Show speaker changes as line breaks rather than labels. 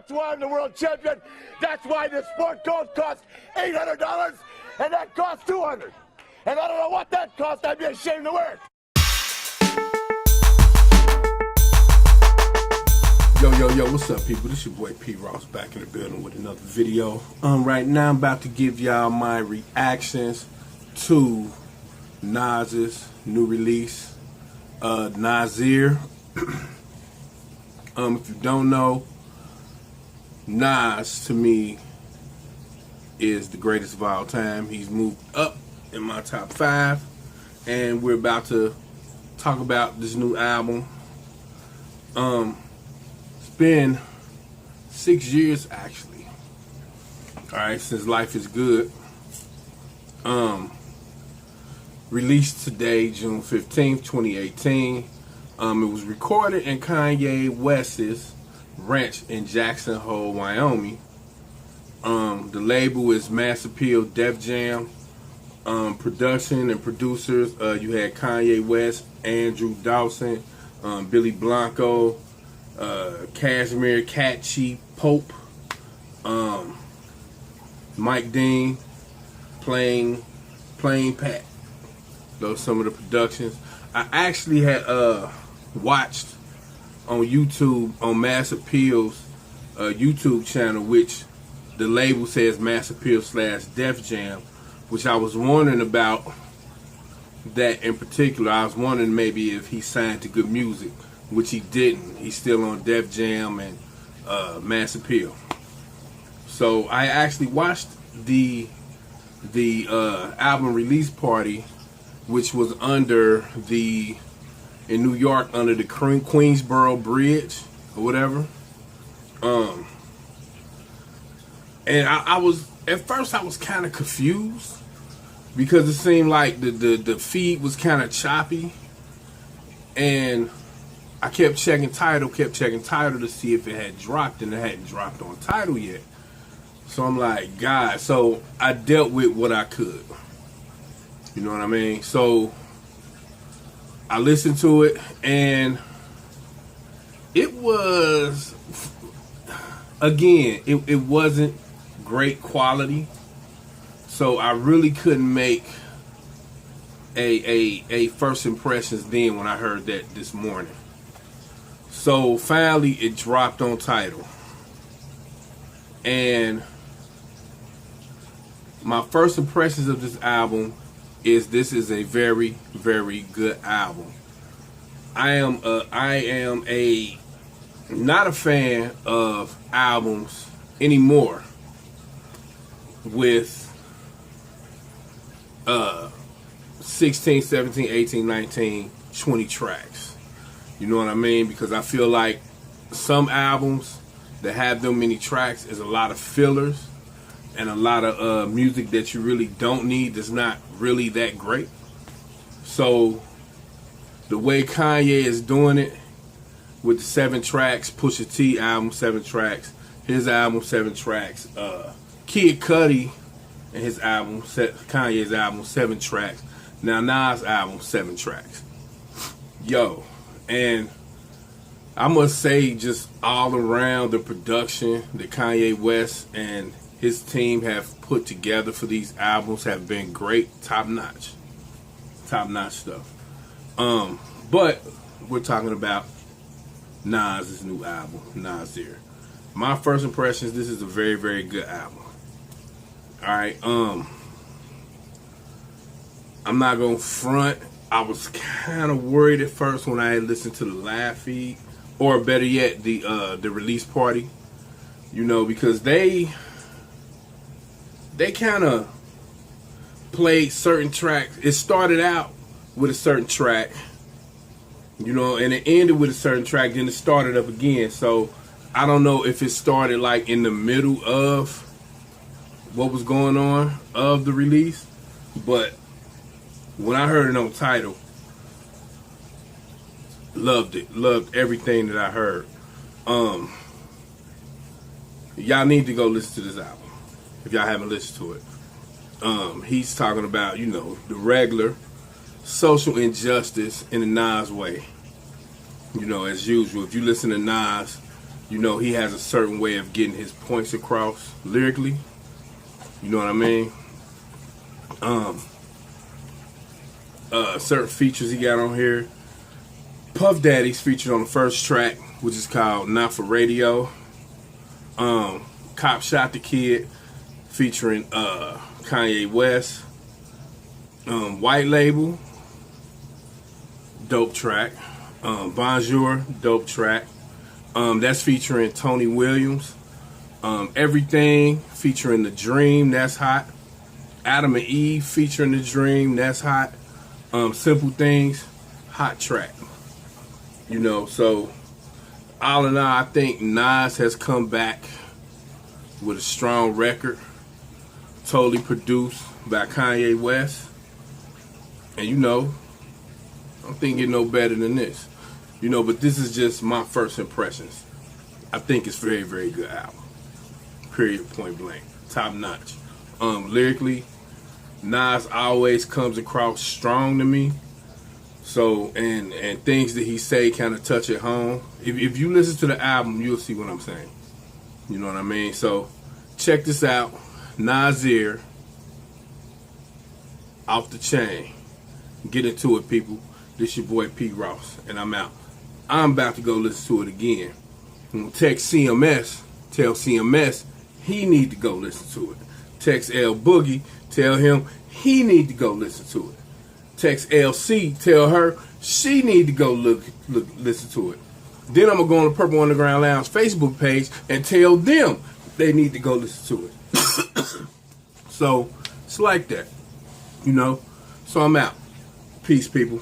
That's why I'm the world champion. That's why this sport coat costs $800 and that costs $200. And I don't know what that costs. I'd be ashamed to wear it.
Yo, what's up, people? This your boy P. Ross back in the building with another video. Right now I'm about to give y'all my reactions to Nas's new release, Nasir. If you don't know, Nas to me is the greatest of all time. He's moved up in my top 5, and we're about to talk about this new album. It's been 6 years actually, alright, since Life is Good. Released today, June 15th, 2018. It was recorded in Kanye West's ranch in Jackson Hole, Wyoming. The label is Mass Appeal Def Jam. Production and producers, you had Kanye West, Andrew Dawson, Billy Blanco, Cashmere, Cat Chief, Pope, Mike Dean, Plain Pat. Those are some of the productions. I actually had watched on YouTube, on Mass Appeal's YouTube channel, which the label says Mass Appeal / Def Jam, which I was wondering about that in particular. I was wondering maybe if he signed to Good Music, which he didn't. He's still on Def Jam and Mass Appeal. So I actually watched the album release party, which was in New York under the Queensboro Bridge or whatever. And I was, at first I was kind of confused because it seemed like the feed was kind of choppy, and I kept checking Tidal to see if it had dropped, and it hadn't dropped on Tidal yet. So I'm like, God, so I dealt with what I could. You know what I mean? So I listened to it, and it was, again, it wasn't great quality. So I really couldn't make a first impressions then when I heard that this morning. So finally it dropped on Tidal. And my first impressions of this album is this is a very, very good album. I am not a fan of albums anymore with 16, 17, 18, 19, 20 tracks. You know what I mean? Because I feel like some albums that have them many tracks is a lot of fillers and a lot of music that you really don't need, that's not really that great. So the way Kanye is doing it with the 7 tracks, Pusha T album 7 tracks, his album 7 tracks, Kid Cudi and his album, Kanye's album 7 tracks, now Nas' album 7 tracks. Yo, and I must say, just all around, the production that Kanye West and his team have put together for these albums have been great, top notch stuff. But we're talking about Nas's new album, Nasir. My first impressions, this is a very, very good album. Alright, I'm not gonna front. I was kind of worried at first when I had listened to the live feed, or better yet, the release party. You know, because they kind of played certain tracks. It started out with a certain track, you know, and it ended with a certain track, then it started up again. So I don't know if it started like in the middle of what was going on of the release, but when I heard it on Tidal, loved it, loved everything that I heard. Y'all need to go listen to this album if y'all haven't listened to it. He's talking about, you know, the regular social injustice in a Nas way. You know, as usual, if you listen to Nas, You know, he has a certain way of getting his points across lyrically. You know what I mean? Certain features he got on here. Puff Daddy's featured on the first track, which is called Not For Radio. Cop Shot the Kid featuring Kanye West. White Label, dope track. Bonjour, dope track. That's featuring Tony Williams. Everything featuring The Dream, that's hot. Adam and Eve featuring The Dream, that's hot. Simple Things, hot track. You know, so all in all, I think Nas has come back with a strong record, totally produced by Kanye West. And you know, I don't think it no better than this. You know, but this is just my first impressions. I think it's very, very good album. Period, point blank. Top notch. Lyrically, Nas always comes across strong to me. So, and things that he say kind of touch at home. If you listen to the album, you'll see what I'm saying. You know what I mean? So, check this out. Nasir, Off the Chain. Get into it, people. This your boy P. Ross, and I'm out. I'm about to go listen to it again. I'm gonna text CMS, tell CMS he need to go listen to it. Text L Boogie, tell him he need to go listen to it. Text LC, tell her she need to go listen to it. Then I'm gonna go on the Purple Underground Lounge Facebook page and tell them they need to go listen to it. So it's like that, you know. So I'm out. Peace, people.